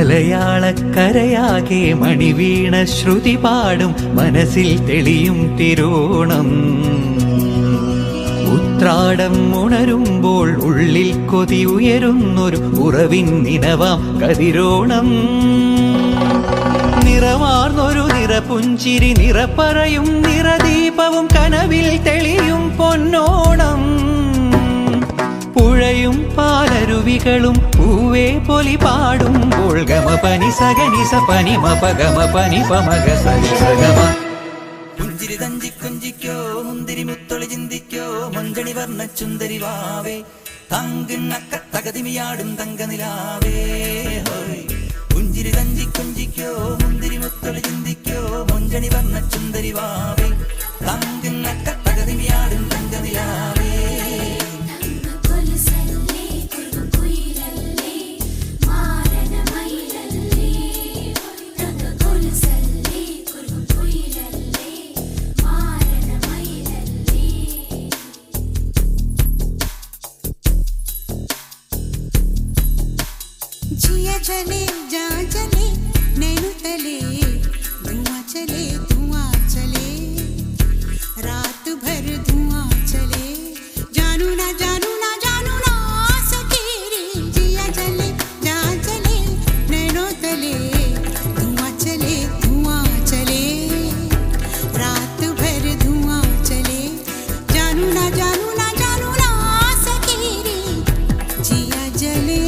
മലയാളക്കരയാകെ മണിവീണ ശ്രുതി പാടും മനസ്സിൽ തെളിയും തിരോണം. ഉത്രാടം ഉണരുമ്പോൾ ഉള്ളിൽ കൊതി ഉയരുന്നൊരു ഉറവിൻ നിനവാം കതിരോണം. നിറമാർന്നൊരു നിറപുഞ്ചിരി നിറപ്പറയും നിറദീപവും കനവിൽ തെളിയും പൊന്നോണം. പുഴയും പാലരുവികളും പൂവേ പൊലി പാടുമ്പോൾ ഗമ പനി സഗനി സ പനി മപ ഗമ പനി പമഗ സരി സഗമ. പുഞ്ചിരി തഞ്ചി കുഞ്ചിക്കോ മുന്തിരി മുത്തൊളി ചിന്തിക്കോ മഞ്ചണി വർണ്ണ ചുന്ദരി വാവേ തങ്കിണ്ണക്ക തകതിമിയാടും തങ്കനിലാവേ. പുഞ്ചിരി തഞ്ചി കുഞ്ചിക്കോ മുന്തിരി മുത്തൊളി ചിന്തിക്കോ മഞ്ചണി വർണ്ണ ചുന്ദരി വാവേ തങ്കിണ്ണക്ക തകതിമിയാടും തങ്കനിലാവേ. जिया चले जा चले नैनु तले धुआं चले रात भर धुआं चले जानू ना सके रे. जिया चले जा चले नैनु तले धुआं चले रात भर धुआं चले जानू ना सके रे. जिया जले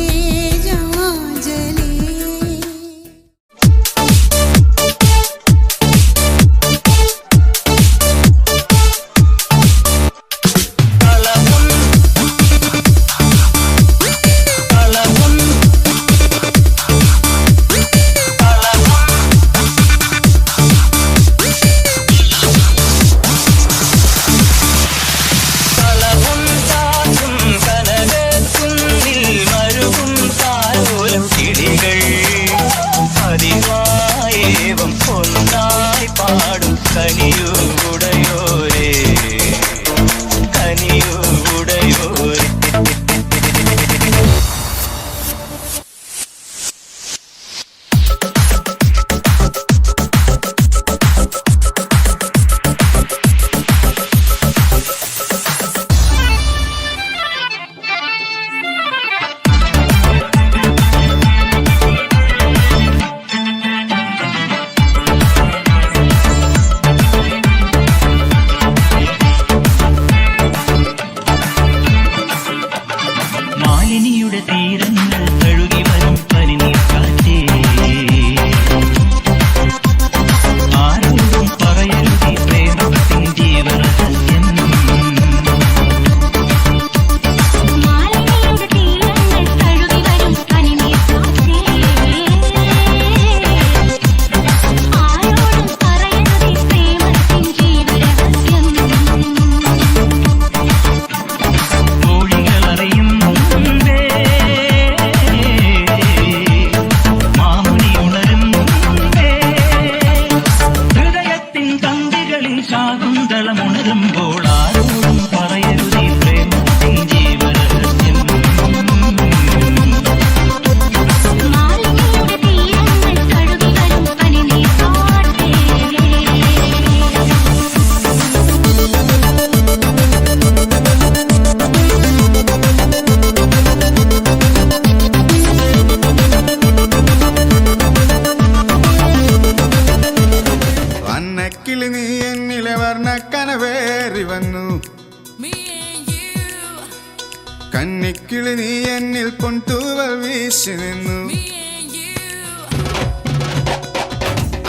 കന്നിക്കിളി നീ എന്നിൽ പൊൻതൂവൽ വീശി നിന്നു.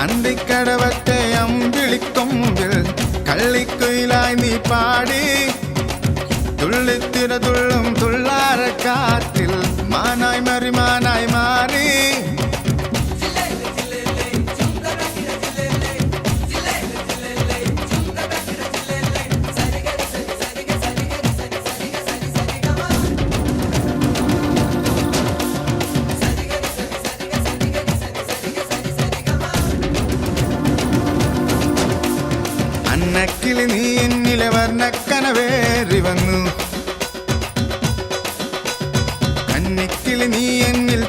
അന്തിക്കടവത്തെ അമ്പിളിക്കൊമ്പിൽ കള്ളിക്കുയിലായി നീ പാടി. തുള്ളിത്തിര തുള്ളും തുള്ളാരക്കാറ്റിൽ മാനായി മാറി. അന്നക്കിളി നീ എന്നിലെ വർണ്ണക്കനവേറി വന്നു. കന്നിക്കിളി നീ എന്നിൽ